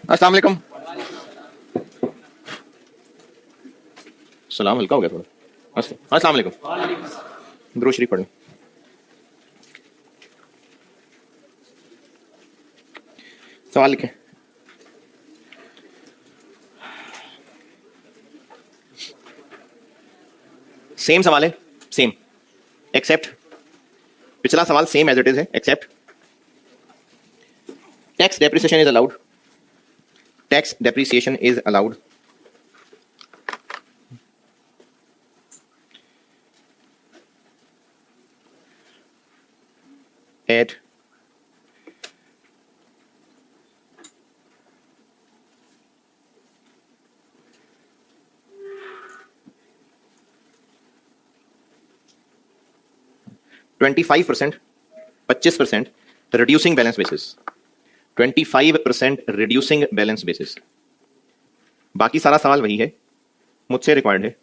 अस्सलाम वालेकुम। सलाम हल्का हो गया थोड़ा। अस्सलाम वालेकुम। दुरूद शरीफ पढ़ लें। सवाल लिखें। सेम सवाल है, सेम एक्सेप्ट पिछला सवाल सेम एज इट इज है, except tax depreciation is allowed. Tax depreciation is allowed at %25, 25% reducing balance basis, 25% reducing balance basis. बाकी सारा सवाल वही है, मुझसे रिक्वायर्ड है।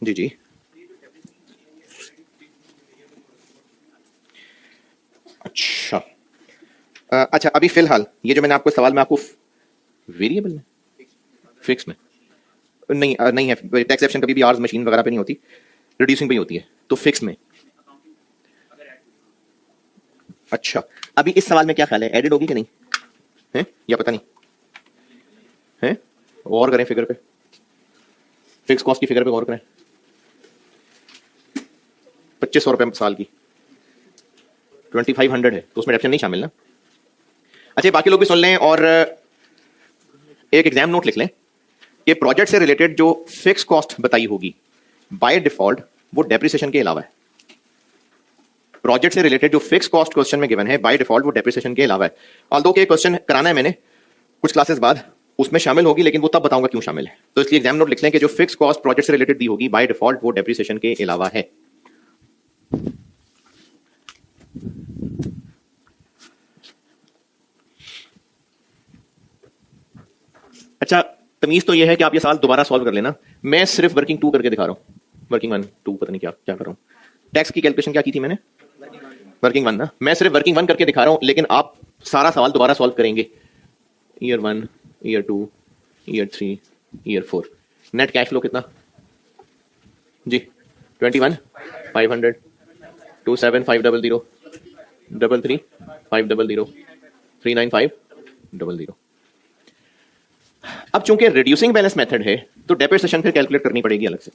जी जी अच्छा अच्छा, अभी फिलहाल ये जो मैंने आपको सवाल में आपको वेरिएबल में फिक्स में नहीं नहीं है। टैक्स एक्सेप्शन कभी भी आर्स मशीन वगैरह पे नहीं होती, रिड्यूसिंग पे ही होती है, तो फिक्स में। अच्छा, अभी इस सवाल में क्या ख्याल है, एडेड होगी कि नहीं है या पता नहीं है? गौर करें फिगर पे, फिक्स कॉस्ट की फिगर पे गौर करें। 2500 रुपए साल की, 2500 है तो उसमें डेप्शन नहीं शामिल ना। अच्छा, बाकी लोग भी सुन लें और एक एग्जाम नोट लिख लें कि प्रोजेक्ट से रिलेटेड जो फिक्स कॉस्ट बताई होगी बाय डिफॉल्ट वो डेप्रिसिएशन के अलावा है। प्रोजेक्ट से रिलेटेड जो फिक्स कॉस्ट क्वेश्चन में गिवन है बाय डिफॉल्ट वो डेप्रिसिएशन के अलावा है। ऑल्दो के क्वेश्चन कराना है मैंने कुछ क्लासेस बाद, उसमें शामिल होगी, लेकिन वो तब बताऊंगा क्यों शामिल है। तो इसलिए एग्जाम नोट लिख लें कि जो फिक्स कॉस्ट प्रोजेक्ट से रिलेटेड दी होगी बाय डिफॉल्ट वो डेप्रिसिएशन के अलावा है। अच्छा, तमीज तो ये है कि आप ये सवाल दोबारा सॉल्व कर लेना। मैं सिर्फ वर्किंग 2 करके दिखा रहा हूं, वर्किंग 1 2 पता नहीं क्या क्या कर रहा हूं। टैक्स की कैलकुलेशन क्या की थी मैंने, वर्किंग 1 ना। मैं सिर्फ वर्किंग 1 करके दिखा रहा हूं, लेकिन आप सारा सवाल दोबारा सॉल्व करेंगे। Year 1, year 2, year 3, year 4। Net cash flow कितना जी? 21 500 27 500 33 500 395 00। अब चूंकि रिड्यूसिंग बैलेंस मेथड है तो डेप्रिसिएशन फिर कैलकुलेट करनी पड़ेगी अलग से।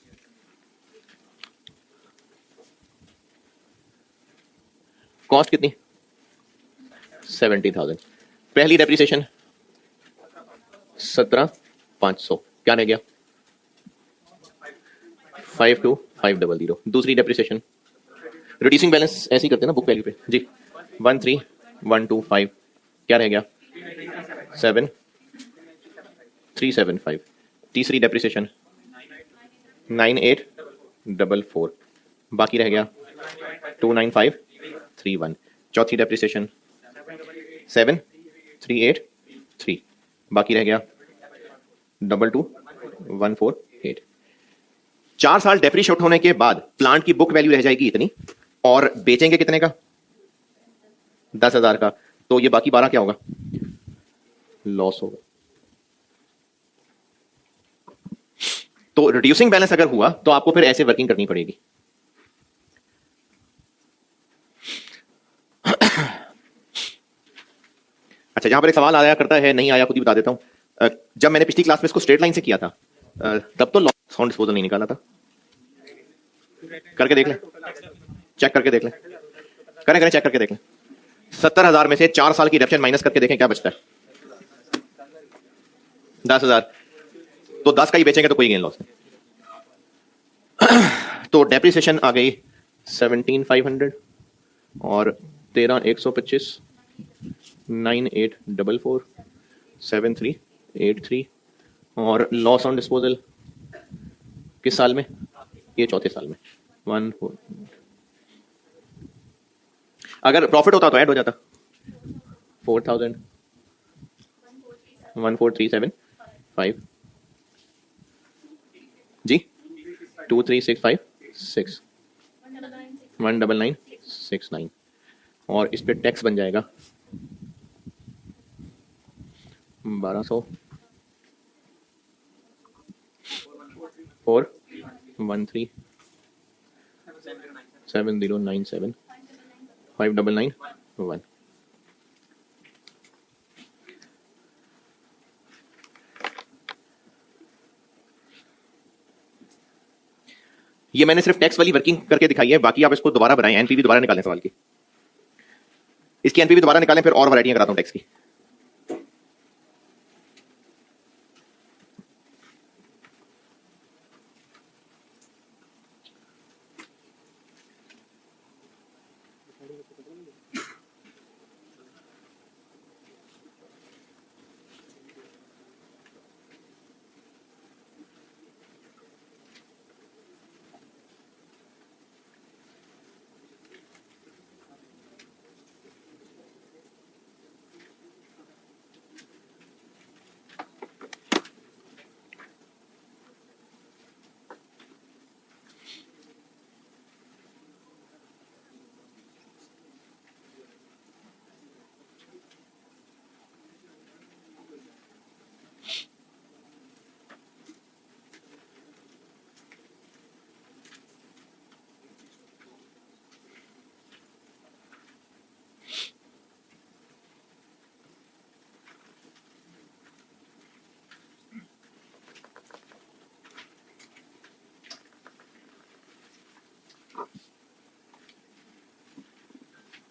कॉस्ट कितनी? 70,000। पहली डेप्रिसिएशन 17,500, क्या रह गया? 52,500। दूसरी डेप्रिसिएशन रिड्यूसिंग बैलेंस ऐसे ही करते हैं ना बुक वैल्यू पे जी, 13,125, क्या रह गया? 7,375। तीसरी डेप्रिसिएशन 9,844, बाकी रह गया 2,9531। चौथी डेप्रिसिएशन 7,383, बाकी रह गया 22,148। 4 साल डेप्रिशिएट होने के बाद प्लांट की बुक वैल्यू रह जाएगी इतनी, और बेचेंगे कितने का? 10,000 का। तो ये बाकी 12 क्या होगा? लॉस होगा। तो रिड्यूसिंग बैलेंस अगर हुआ तो आपको फिर ऐसे वर्किंग करनी पड़ेगी। अच्छा, यहां पर एक सवाल आया करता है, नहीं आया खुद ही बता देता हूं। जब मैंने पिछली क्लास में इसको स्ट्रेट लाइन से किया था तब तो लॉस ऑन डिस्पोजल नहीं निकाला था। करके देख लें, चेक करके देख लें, करें चेक करके देख लें। 70,000 में से 4 साल की डिडक्शन माइनस करके देखें क्या बचता है। 10,000, तो 10 का ही बेचेंगे तो कोई गेन लॉस नहीं। तो डेप्रिसिएशन आ गई 17,500 और 13,125, 9,844, 7,383, और लॉस ऑन डिस्पोजल किस साल में? ये चौथे साल में 1,4। अगर प्रॉफिट होता तो ऐड हो जाता 4,000, 1,437,5 जी, 2,365,6, 1,99,69, और इस पे टैक्स बन जाएगा 1200 413 7097 5991। ये मैंने सिर्फ टैक्स वाली वर्किंग करके दिखाई है, बाकी आप इसको दोबारा बनाएं, एनपीवी दोबारा निकालें सवाल की, इसकी एनपीवी दोबारा निकालें, फिर और वैरायटियां कराता हूं टैक्स की।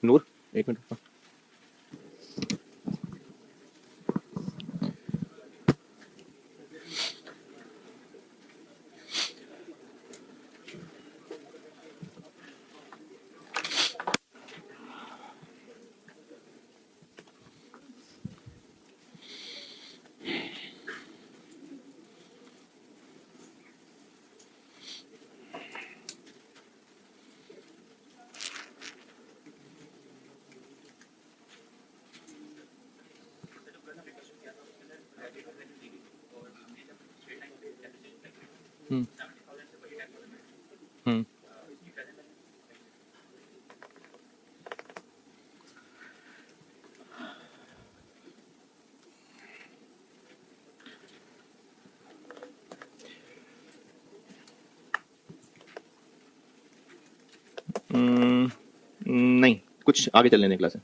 नूर एक मिनट रुको। हम्म हम्म नहीं, कुछ आगे चलने दें क्लास।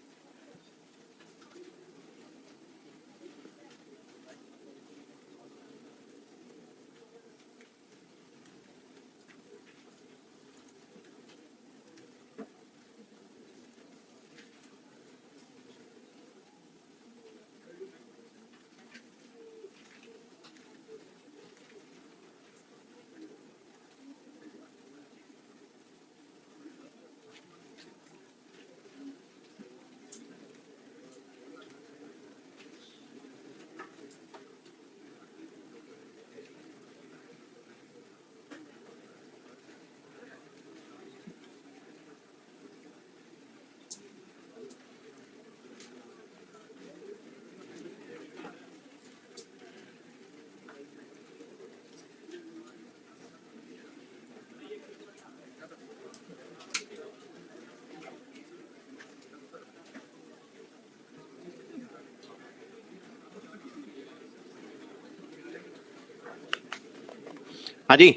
हाँ जी,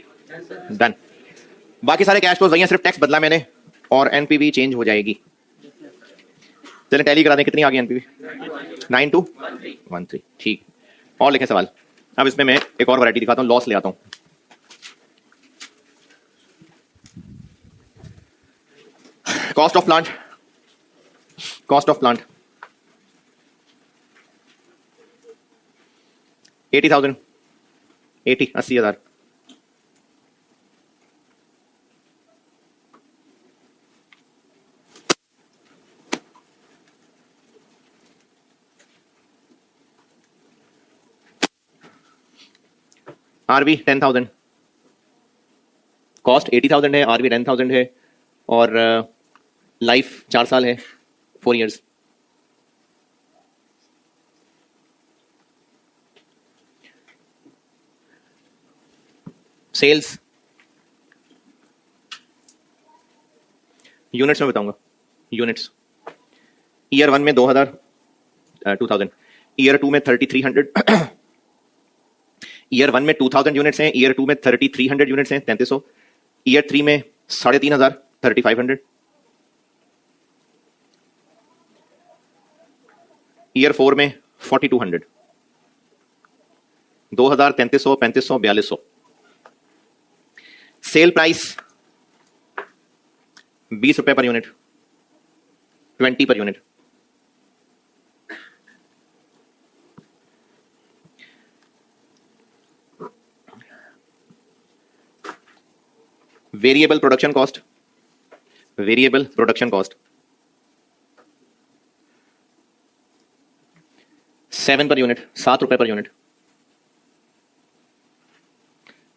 डन। बाकी सारे कैश फ्लोज वही हैं, सिर्फ टैक्स बदला मैंने और एनपीवी चेंज हो जाएगी। चलें टैली करा दें, कितनी आ गई एनपीवी? 9213। ठीक, और लिखें सवाल। अब इसमें मैं एक और वैरायटी दिखाता हूँ, लॉस ले आता हूँ। Cost of plant, cost of plant 80,000, 80,000। RV 10,000, cost 80,000 है, आरवी 10,000 है, और लाइफ 4 साल है, 4 इयर्स। सेल्स यूनिट्स में बताऊंगा, यूनिट्स ईयर 1 में 2000 ईयर 2 में 3300 ईयर 1 में 2000 यूनिट्स हैं, ईयर 2 में 3300 यूनिट्स हैं 3300, ईयर 3 में 3500 3500, ईयर 4 में 4200 2000 3300 3500 4200। सेल प्राइस 20 रुपए per unit, 20 per unit. Variable production cost 7 per unit, 7 रुपए per unit.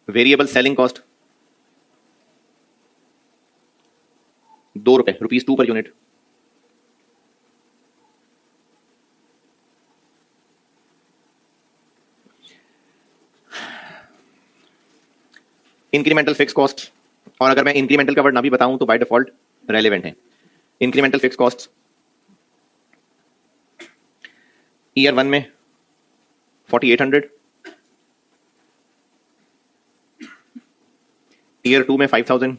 Variable selling cost 2 रुपए, ₹2 per unit. Incremental fix cost, और अगर मैं इंक्रीमेंटल का वर्ड ना भी बताऊं तो बाय डिफॉल्ट रेलेवेंट है। इंक्रीमेंटल फिक्स कॉस्ट ईयर 1 में 4800, ईयर 2 में 5000,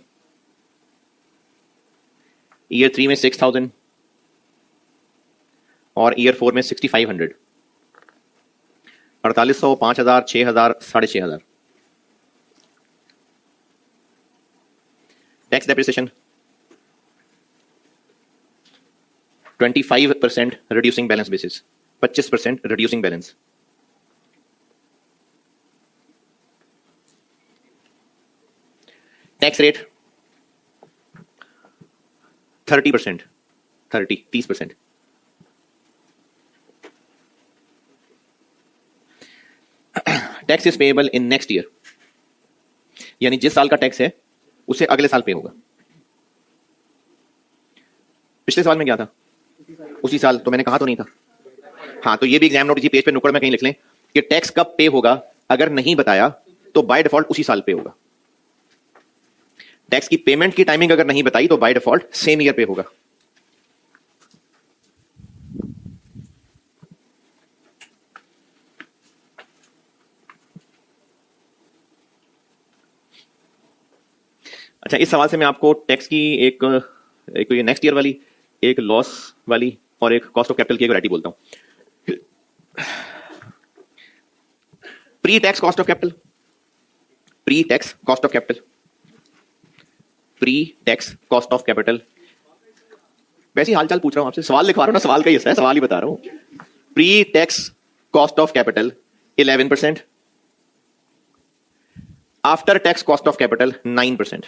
ईयर 3 में 6000 और ईयर 4 में 6500। 4800, 5000, 6000, 6500। Tax depreciation 25% reducing balance basis, 25% reducing balance. Tax rate 30%, 30%। Tax is payable in next year, यानी जिस साल का टैक्स है उसे अगले साल पे होगा। पिछले साल में क्या था? उसी साल। तो मैंने कहा तो नहीं था? हाँ, तो ये भी एग्जाम नोट इसी पेज पे नुक्कड़ में कहीं लिख लें कि टैक्स कब पे होगा। अगर नहीं बताया तो बाय डिफॉल्ट उसी साल पे होगा। टैक्स की पेमेंट की टाइमिंग अगर नहीं बताई तो बाय डिफॉल्ट सेम ईयर पे होगा। अच्छा, इस सवाल से मैं आपको टैक्स की एक तो ये नेक्स्ट ईयर वाली, एक लॉस वाली और एक कॉस्ट ऑफ कैपिटल की एक वैरायटी बोलता हूं। Pre tax cost of capital, pre tax cost of capital, pre tax cost of capital. वैसे ही हालचाल पूछ रहा हूं आपसे, सवाल लिखवा रहा हूं ना, सवाल का ही हिस्सा है, सवाल ही बता रहा हूं। Pre tax cost of capital 11%, after tax cost of capital 9%।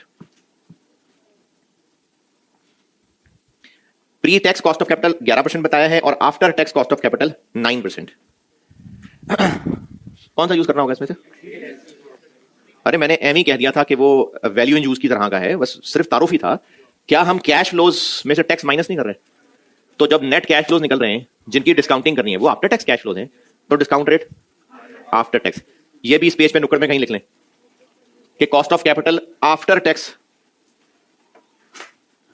Pre tax cost of capital 11% बताया है और after tax cost of capital 9%। कौन सा यूज करना होगा इसमें से? अरे मैंने एम ही कह दिया था कि वो वैल्यू इन यूज की तरह का है, बस सिर्फ तारुफ ही था। क्या हम कैश फ्लोज में से टैक्स माइनस नहीं कर रहे? तो जब नेट कैश फ्लोज निकल रहे हैं जिनकी डिस्काउंटिंग करनी है वो आफ्टर टैक्स कैश फ्लोज हैं, तो डिस्काउंट रेट आफ्टर टैक्स। ये भी इस पेज पे नुक्कड़ में कहीं लिख लें कि cost of capital after tax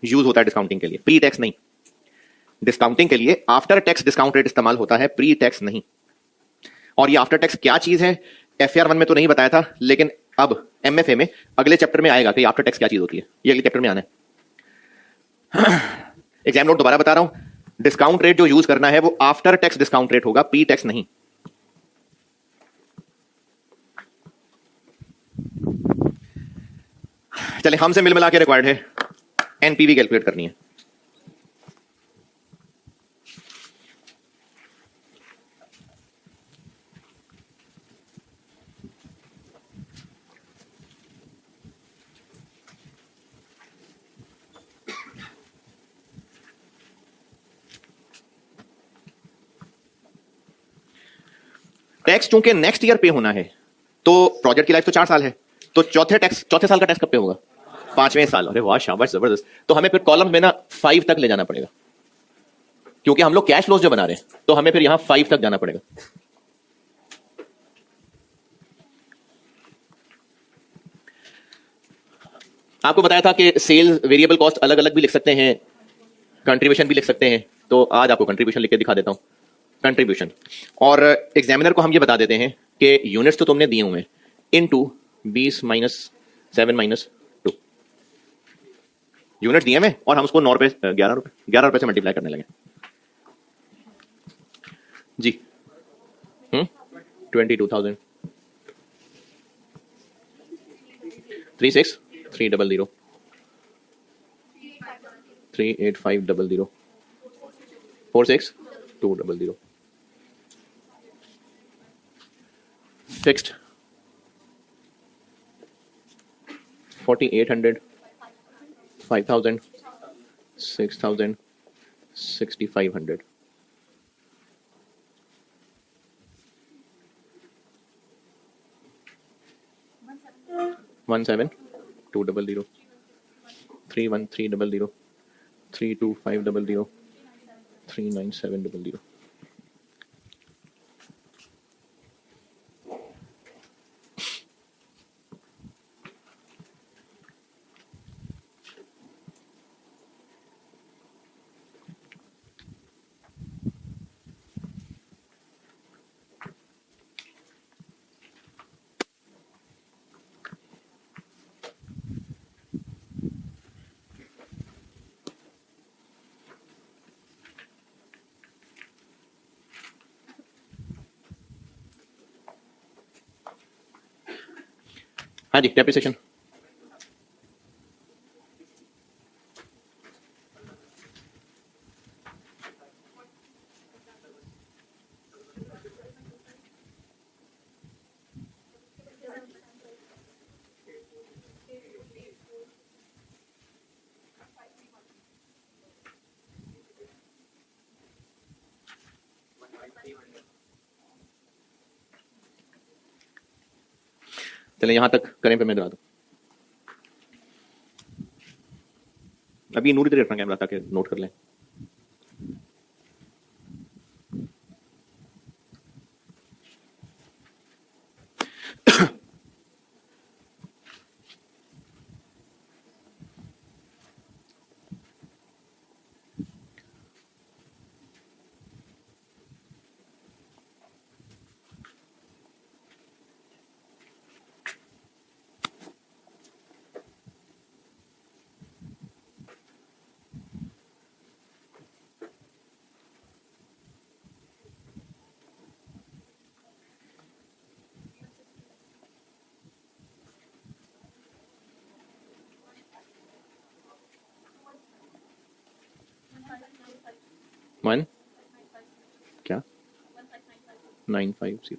use होता है डिस्काउंटिंग के लिए, प्री टैक्स नहीं। डिस्काउंटिंग के लिए आफ्टर टैक्स डिस्काउंट रेट इस्तेमाल होता है, प्री टैक्स नहीं। और ये आफ्टर टैक्स क्या चीज है FAR 1 में तो नहीं बताया था, लेकिन अब MFA में अगले चैप्टर में आएगा कि आफ्टर टैक्स क्या चीज होती है। ये अगले चैप्टर में आना है। एग्जाम नोट दोबारा बता रहा हूं, डिस्काउंट रेट जो यूज करना है वो आफ्टर टैक्स डिस्काउंट रेट होगा, प्री टैक्स नहीं। चले, हमसे मिल मिला के रिक्वायर्ड है NPV कैलकुलेट करनी है। टैक्स चूंकि नेक्स्ट ईयर पे होना है तो प्रोजेक्ट की लाइफ तो 4 साल है, तो चौथे साल का टैक्स कब पे होगा? 5वें साल। अरे वाह, शाबाश, जबरदस्त। तो हमें फिर कॉलम में ना 5 तक ले जाना पड़ेगा, क्योंकि हम लोग कैश फ्लोज जो बना रहे हैं, तो हमें फिर यहां 5 तक जाना पड़ेगा। आपको बताया था कि सेल्स वेरिएबल कॉस्ट अलग अलग भी लिख सकते हैं, कंट्रीब्यूशन भी लिख सकते हैं। तो आज आपको कंट्रीब्यूशन लिख के दिखा देता हूँ, कंट्रीब्यूशन। और एग्जामिनर को हम ये बता देते हैं कि यूनिट्स तो तुमने दिए हुए हैं, इनटू 20 माइनस 7 माइनस 2 यूनिट दिए में, और हम उसको 9 रुपए 11 रुपए से मल्टीप्लाई करने लगे जी। 22,000 36 300 38500 46 200 फिक्स्ड 4800 5000 6000 6500 17 200 31300 32500 39700। हाँ जी, डेप्रिसिएशन चले यहां तक करें, फिर मैं दिला दूं। अभी नूर इधर रखना कैमरा ताकि नोट कर लें। वन क्या 950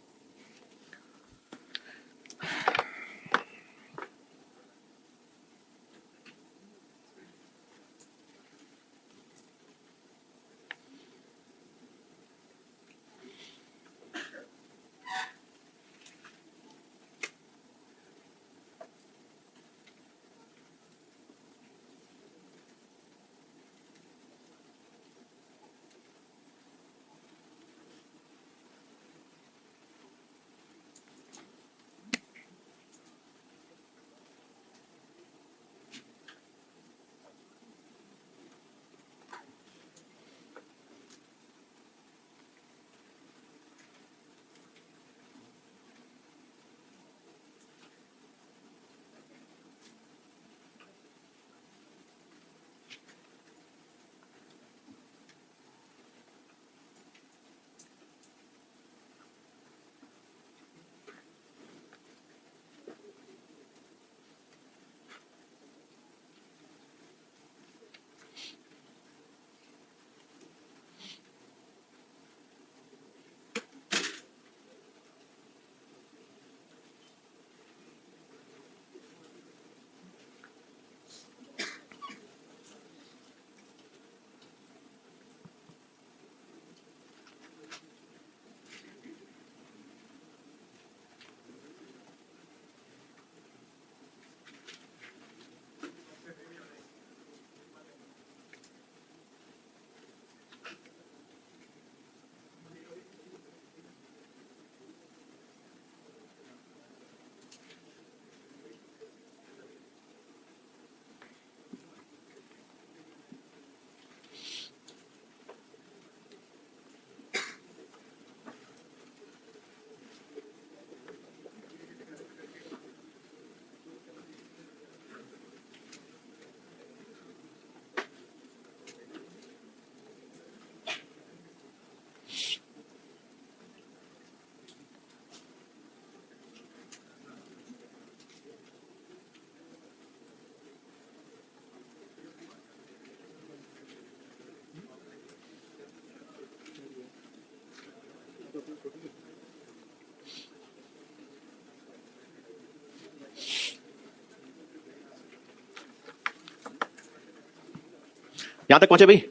यहां तक पहुंचे भाई?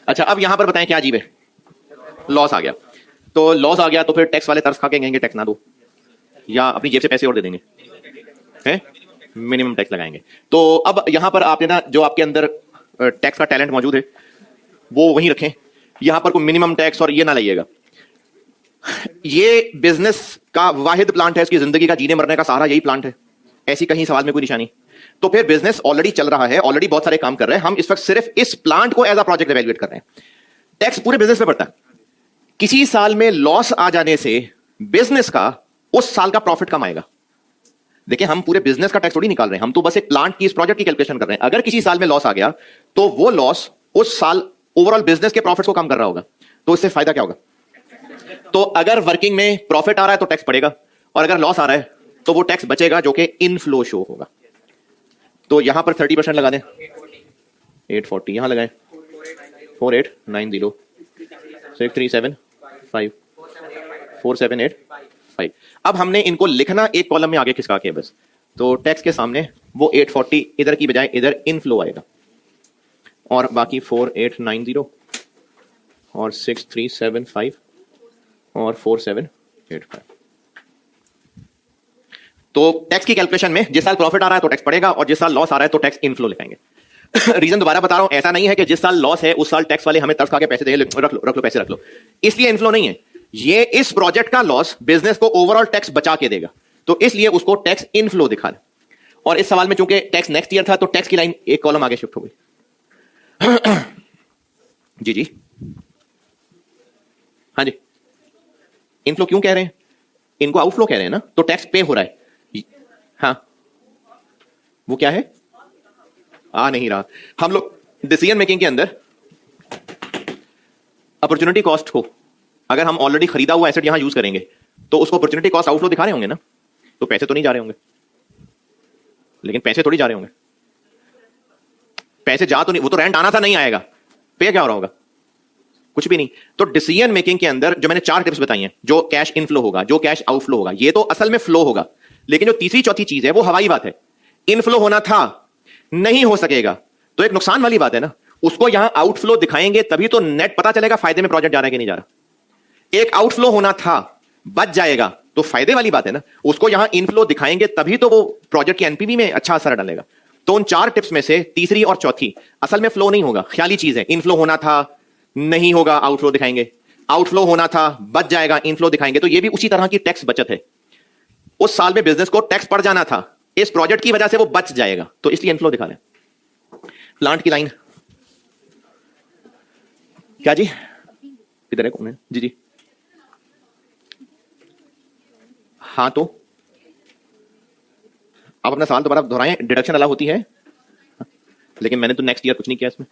अच्छा, अब यहां पर बताएं क्या अजीब है, लॉस आ गया। तो लॉस आ गया तो फिर टैक्स वाले तरस खा के कहेंगे टैक्स ना दो, या अपनी जेब से पैसे और दे देंगे, है मिनिमम टैक्स लगाएंगे। तो अब यहां पर आपने ना जो आपके अंदर टैक्स का टैलेंट मौजूद है वो वहीं रखें, यहां पर कोई मिनिमम टैक्स और ये ना लाइएगा। ये बिजनेस का वाहिद प्लांट है, इसकी जिंदगी का जीने मरने का सहारा यही प्लांट है, ऐसी कहीं सवाल में कोई निशानी। तो फिर बिजनेस ऑलरेडी चल रहा है, ऑलरेडी बहुत सारे काम कर रहे हैं, हम इस वक्त सिर्फ इस प्लांट को एज अ प्रोजेक्ट इवैल्यूएट कर रहे हैं। टैक्स पूरे बिजनेस पे पड़ता है। किसी साल में लॉस आ जाने से बिजनेस का उस साल का प्रॉफिट कम आएगा। देखिए, हम पूरे बिजनेस का टैक्स थोड़ी निकाल रहे हैं, हम तो बस एक प्लांट की, इस प्रोजेक्ट की कैलकुलेशन कर रहे हैं। अगर किसी साल में लॉस आ गया तो वो लॉस उस साल ओवरऑल बिजनेस के प्रॉफिट को कम कर रहा होगा, तो इससे फायदा क्या होगा? तो अगर वर्किंग में प्रॉफिट आ रहा है तो टैक्स पड़ेगा, और अगर लॉस आ रहा है तो वो टैक्स बचेगा जो कि इनफ्लो शो होगा। तो यहां पर 30% लगा दें, 840 यहां लगाएं, 4890 6375 4785। अब हमने इनको लिखना एक कॉलम में आगे खिसका के बस, तो टैक्स के सामने वो 840 इधर की बजाय इधर इनफ्लो आएगा, और बाकी 4890 और 6375 और 4785। तो टैक्स की कैलकुलेशन में जिस साल प्रॉफिट आ रहा है तो टैक्स पड़ेगा, और जिस साल लॉस आ रहा है तो टैक्स इनफ्लो लिखाएंगे। रीजन दोबारा बता रहा हूं, ऐसा नहीं है कि जिस साल लॉस है उस साल टैक्स वाले हमें तरस खा के पैसे देंगे, रख लो पैसे रख लो, इसलिए इनफ्लो नहीं है। ये इस प्रोजेक्ट का लॉस बिजनेस को ओवरऑल टैक्स बचा के देगा, तो इसलिए उसको टैक्स इनफ्लो दिखा दे। और इस सवाल में चूंकि टैक्स नेक्स्ट ईयर था तो टैक्स की लाइन एक कॉलम आगे शिफ्ट हो गई। जी जी, हाँ जी, इनफ्लो क्यों कह रहे हैं? इनको आउटफ्लो कह रहे हैं ना, तो टैक्स पे हो रहा है। हाँ, वो क्या है? आ नहीं रहा। हम लोग डिसीजन मेकिंग के अंदर अपॉर्चुनिटी कॉस्ट को, अगर हम ऑलरेडी खरीदा हुआ एसेट यहां यूज करेंगे तो उसको अपॉर्चुनिटी कॉस्ट आउटफ्लो दिखा रहे होंगे ना, तो पैसे तो नहीं जा रहे होंगे, लेकिन पैसे थोड़ी जा रहे होंगे, पैसे जा तो नहीं, वो तो रेंट आना था नहीं आएगा, पे क्या हो रहा होगा? कुछ भी नहीं। तो डिसीजन मेकिंग के अंदर जो मैंने 4 टिप्स बताई हैं, जो कैश इनफ्लो होगा, जो कैश आउटफ्लो होगा, ये तो असल में फ्लो होगा, लेकिन जो तीसरी चौथी चीज है वो हवाई बात है। इनफ्लो होना था, नहीं हो सकेगा, तो एक नुकसान वाली बात है ना, उसको यहां आउटफ्लो दिखाएंगे तभी तो नेट पता चलेगा फायदे में प्रोजेक्ट जा रहा है कि नहीं जा रहा। एक आउटफ्लो होना था, बच जाएगा, तो फायदे वाली बात है ना, उसको यहां इनफ्लो दिखाएंगे तभी तो वो प्रोजेक्ट की एनपीवी में अच्छा असर डालेगा। तो उन 4 टिप्स में से तीसरी और चौथी असल में फ्लो नहीं होगा, ख्याली चीज है। इनफ्लो होना था, नहीं होगा, आउटफ्लो दिखाएंगे, आउटफ्लो होना था, बच जाएगा, इनफ्लो दिखाएंगे। तो ये भी उसी तरह की टैक्स बचत है। उस साल में बिजनेस को टैक्स पड़ जाना था, इस प्रोजेक्ट की वजह से वो बच जाएगा, तो इसलिए इनफ्लो दिखा लें। प्लांट की लाइन क्या जी, किधर है, कौन है? जी जी, हाँ, तो आप अपना सवाल दोबारा दोहराएं। डिडक्शन अलाउ होती है, लेकिन मैंने तो नेक्स्ट ईयर कुछ नहीं किया इसमें।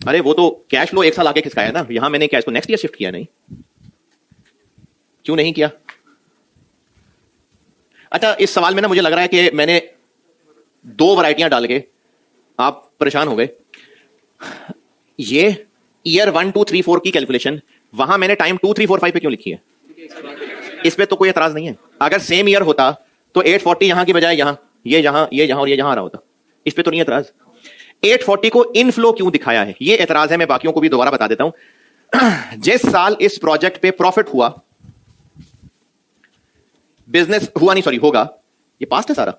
अरे वो तो कैश फ्लो एक साल आगे खिसकाया ना, यहां मैंने क्या इसको नेक्स्ट ईयर शिफ्ट किया? नहीं, क्यों नहीं किया? अच्छा, इस सवाल में ना मुझे लग रहा है कि मैंने 2 वैरायटियां डाल के आप परेशान हो गए। ये ईयर 1 2 3 4 की कैलकुलेशन वहां मैंने टाइम 2 3 4 5 पे क्यों लिखी है? इस पे तो कोई एतराज नहीं है। अगर सेम ईयर होता तो 840 यहां की बजाय यहां, ये यहां, ये यहां और ये यहां आ रहा होता, इस पे तो नहीं एतराज। 840 को इनफ्लो क्यों दिखाया है, ये एतराज है। मैं बाकियों को भी दोबारा बता देता हूं। जिस साल इस प्रोजेक्ट पे प्रॉफिट हुआ, बिजनेस हुआ नहीं, सॉरी, होगा, ये पास्ट है सारा,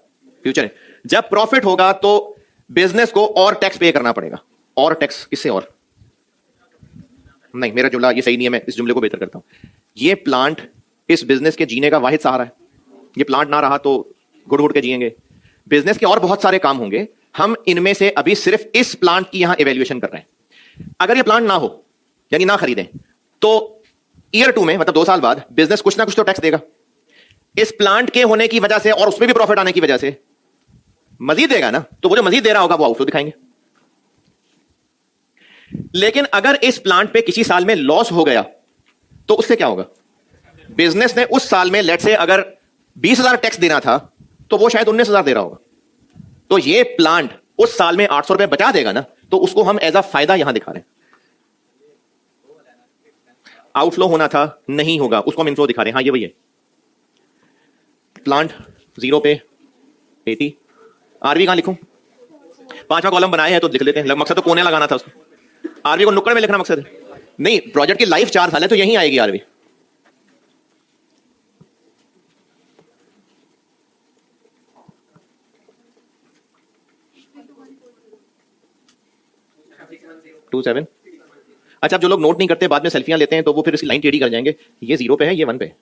फ्यूचर है। जब प्रॉफिट होगा तो बिजनेस को और टैक्स पे करना पड़ेगा। और टैक्स किससे? और नहीं, मेरा जुमला ये सही नहीं है, मैं इस जुमले को बेहतर करता हूं। ये प्लांट इस बिजनेस के जीने का वाहिद सहारा है। ये प्लांट ना रहा तो घुट घुट के जिएंगे। बिजनेस के और बहुत सारे काम होंगे, हम इनमें से अभी सिर्फ इस प्लांट की यहां इवैल्यूएशन कर रहे हैं। अगर ये प्लांट ना हो, यानी ना खरीदें, तो ईयर 2 में, मतलब 2 साल बाद, बिजनेस कुछ ना कुछ तो टैक्स देगा। इस प्लांट के होने की वजह से और उसमें भी प्रॉफिट आने की वजह से मजीद देगा ना, तो वो जो मजीद दे रहा होगा वो आउटफ्लो दिखाएंगे। लेकिन अगर इस प्लांट पे किसी साल में लॉस हो गया तो उससे क्या होगा? बिजनेस ने उस साल में लेट से अगर 20,000 टैक्स देना था तो वो शायद 19,000 दे रहा होगा। तो ये प्लांट उस साल में 800 रुपए बचा देगा ना, तो उसको हम एज अ फायदा यहां दिखा रहे हैं। आउटफ्लो होना था, नहीं होगा, उसको हम इनफ्लो दिखा रहे हैं। हाँ, ये वही है। प्लांट 0 पे 80, आरवी कहां लिखूं? 5वां कॉलम बनाए हैं तो लिख लेते हैं, मकसद तो कोने लगाना था उसको। आरवी को नुक्कड़ में लिखना मकसद है? नहीं, प्रोजेक्ट की लाइफ 4 साल है तो यहीं आएगी आरवी। To seven. अच्छा, अब जो लोग नोट नहीं करते बाद में सेल्फियां लेते हैं तो वो फिर इसकी लाइन टेढ़ी कर जाएंगे। ये 0 पे है, ये 1 पे है।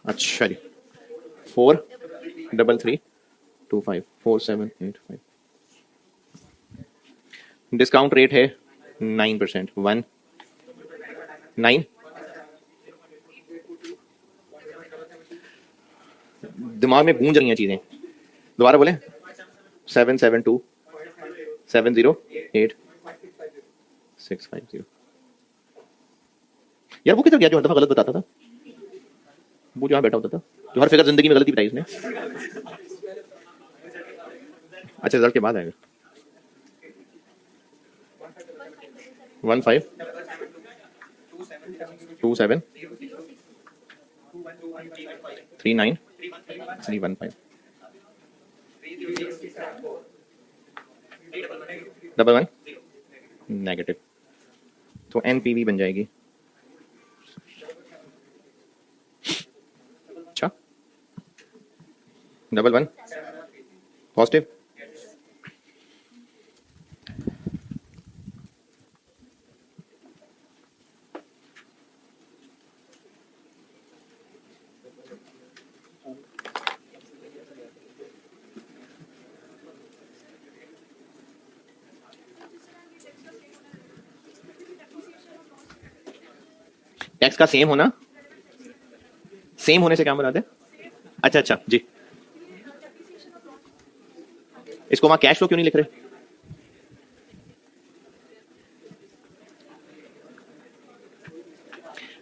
अच्छा जी, 433254785। डिस्काउंट रेट है 9%। 1 9। दिमाग में गूंज रही हैं चीजें, दोबारा बोलें। 772708650। यार वो किधर गया जो हर दफा गलत बताता था? वो जहां बैठा होता था, जो हर फिगर जिंदगी में गलती बताई उसने। अच्छा, रिजल्ट के बाद आएगा। 152739 315 नेगेटिव, तो एनपीवी बन जाएगी। अच्छा, 11 पॉजिटिव। टैक्स का सेम होना, सेम होने से क्या मुराद है? अच्छा अच्छा जी, इसको वहां कैश फ्लो क्यों नहीं लिख रहे?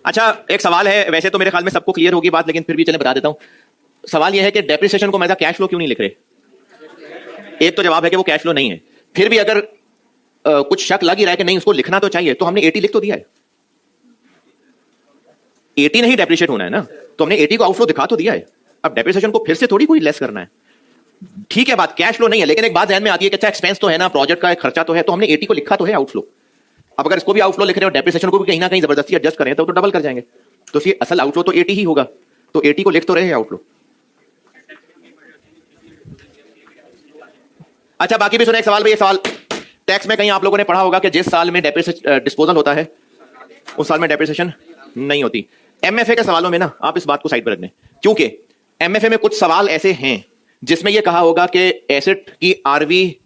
अच्छा, एक सवाल है, वैसे तो मेरे ख्याल में सबको क्लियर होगी बात, लेकिन फिर भी चले बता देता हूं। सवाल यह है कि डेप्रिसिएशन को मैं कैश फ्लो क्यों नहीं लिख रहे? एक तो जवाब है कि वो कैश फ्लो नहीं है। फिर भी अगर कुछ शक लग ही रहा है कि नहीं उसको लिखना तो चाहिए, तो हमने 80 लिख तो दिया है। 80 नहीं डेप्रिशिएट होना है ना, तो हमने 80 को आउटफ्लो दिखा तो दिया है। अब डेप्रिसिएशन को फिर से थोड़ी कोई लेस करना है। ठीक है, बात कैश फ्लो नहीं है, लेकिन एक बात ध्यान में आती है कि अच्छा एक्सपेंस तो है ना, प्रोजेक्ट का एक खर्चा तो है, तो हमने 80 को लिखा तो है आउटफ्लो। अब अगर इसको भी आउटफ्लो लिख रहे हो, डेप्रिसिएशन को भी कहीं ना कहीं जबरदस्ती एडजस्ट करें तो डबल कर जाएंगे। तो ये असल आउटफ्लो तो 80 ही होगा, तो 80 को लिख तो रहे हैं आउटफ्लो। अच्छा, बाकी भी सुने एक सवाल भाई। ये सवाल टैक्स में कहीं आप लोगों ने पढ़ा होगा कि जिस साल में डिस्पोजल होता है उस साल में डेप्रिसिएशन नहीं होती। एमएफए के सवालों में ना आप इस बात को साइड पर रख दें, क्योंकि एमएफए में कुछ सवाल ऐसे हैं जिसमें यह कहा होगा कि एसेट की आरवी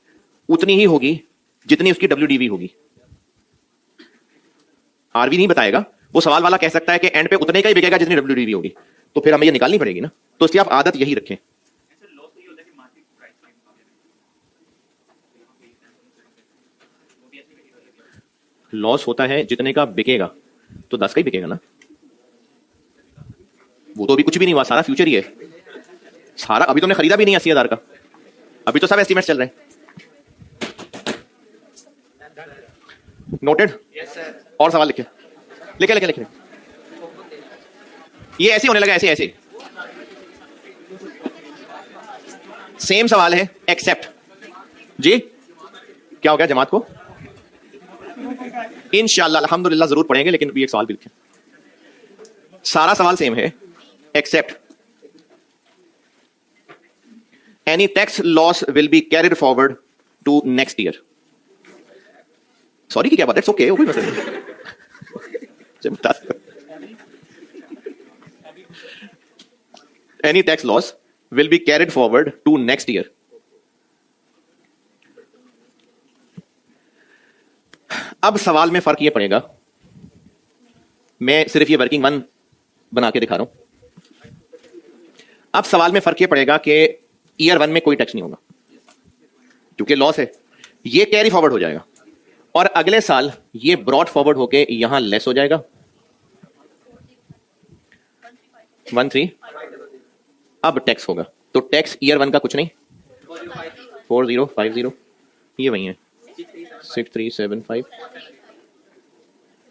उतनी ही होगी जितनी उसकी डब्ल्यूडीवी होगी। आरवी नहीं बताएगा, वो सवाल वाला कह सकता है कि एंड पे उतने का ही बिकेगा जितनी डब्ल्यूडीवी होगी, तो फिर हमें ये निकालनी पड़ेगी ना। तो इसलिए आप आदत यही रखें। लॉस होता है जितने का बिकेगा, तो 10 का ही बिकेगा ना। वो तो अभी कुछ भी नहीं हुआ, सारा फ्यूचर ही है सारा। अभी तुमने खरीदा भी नहीं 80,000 का, अभी तो सब एस्टीमेट चल रहे हैं। नोटेड? और सवाल लिखे लिखे लिखे लिखे। ये ऐसे होने लगा, ऐसे ऐसे सेम सवाल है एक्सेप्ट। जी क्या हो गया जमात को? इंशाअल्लाह अल्हम्दुलिल्लाह जरूर पढ़ेंगे, लेकिन भी एक सवाल भी लिखें। सारा सवाल सेम है except any tax loss will be carried forward to next year. Sorry की क्या बात है? इट्स ओके, कोई मसला नहीं। Any tax loss will be carried forward to next year. अब सवाल में फर्क यह पड़ेगा, मैं सिर्फ ये वर्किंग 1 बना के दिखा रहा हूं। अब सवाल में फर्क यह पड़ेगा कि ईयर 1 में कोई टैक्स नहीं होगा क्योंकि लॉस है, ये कैरी फॉरवर्ड हो जाएगा, और अगले साल ये ब्रॉड फॉरवर्ड होके यहां लेस हो जाएगा 13। अब टैक्स होगा, तो टैक्स ईयर 1 का कुछ नहीं, 4050, ये वही है 6375,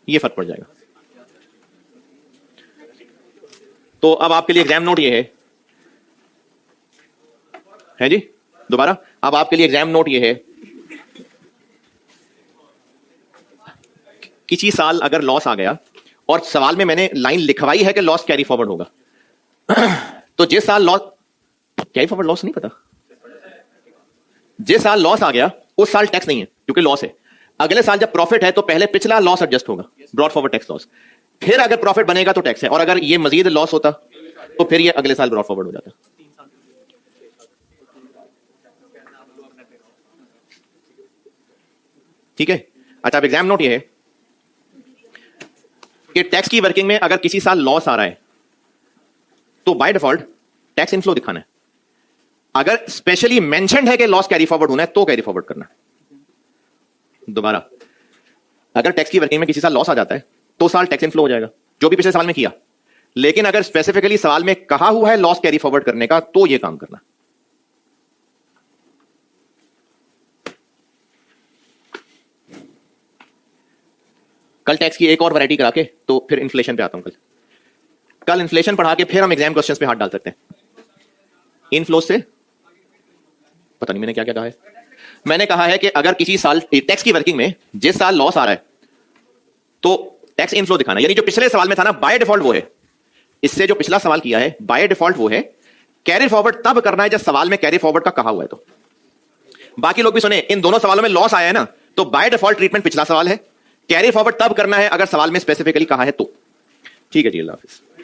ये फर्क पड़ जाएगा। तो अब आपके लिए एग्जाम नोट ये है जी, दोबारा, अब आपके लिए एग्जाम नोट ये है, किसी साल अगर लॉस आ गया और सवाल में मैंने लाइन लिखवाई है कि लॉस कैरी फॉरवर्ड होगा, तो जिस साल लॉस, कैरी फॉरवर्ड लॉस नहीं पता, जिस साल लॉस आ गया उस साल टैक्स नहीं है क्योंकि लॉस है। अगले साल जब प्रॉफिट है तो पहले पिछला लॉस एडजस्ट होगा, ब्रॉट फॉरवर्ड टैक्स लॉस, फिर अगर प्रॉफिट बनेगा तो टैक्स है, और अगर ये मजीद लॉस होता तो फिर ये अगले साल ब्रॉट फॉरवर्ड हो जाता। ठीक है। अच्छा, अब एग्जाम नोट ये है कि टैक्स की वर्किंग में अगर किसी साल लॉस आ रहा है तो बाय डिफॉल्ट टैक्स इनफ्लो दिखाना है। अगर स्पेशली मेंशन्ड है कि लॉस कैरी फॉरवर्ड होना है तो कैरी फॉरवर्ड करना है। दोबारा, अगर टैक्स की वर्किंग में किसी साल लॉस आ जाता है तो साल टैक्स इनफ्लो हो जाएगा, जो भी पिछले साल में किया। लेकिन अगर स्पेसिफिकली सवाल में कहा हुआ है लॉस कैरी फॉरवर्ड करने का तो यह काम करना। कल टैक्स की एक और वैरायटी करा के तो फिर इन्फ्लेशन पे आता हूं। कल इन्फ्लेशन पढ़ा के फिर हम एग्जाम क्वेश्चंस पे हाथ डाल सकते हैं। इनफ्लो से पता नहीं मैंने क्या क्या कहा है। मैंने कहा है कि अगर किसी साल टैक्स की वर्किंग में जिस साल लॉस आ रहा है तो टैक्स इनफ्लो दिखाना, यानी जो पिछले सवाल में था ना बाय डिफॉल्ट वो है, इससे जो पिछला सवाल किया है बाय डिफॉल्ट वो है। कैरी फॉरवर्ड तब करना है जब सवाल में कैरी फॉरवर्ड का कहा हुआ है। तो बाकी लोग भी सुने, इन दोनों सवालों में लॉस आया है ना, तो बाय डिफॉल्ट ट्रीटमेंट पिछला सवाल है, कैरी फॉरवर्ड तब करना है अगर सवाल में स्पेसिफिकली कहा है तो। ठीक है जी, अल्लाह हाफिज।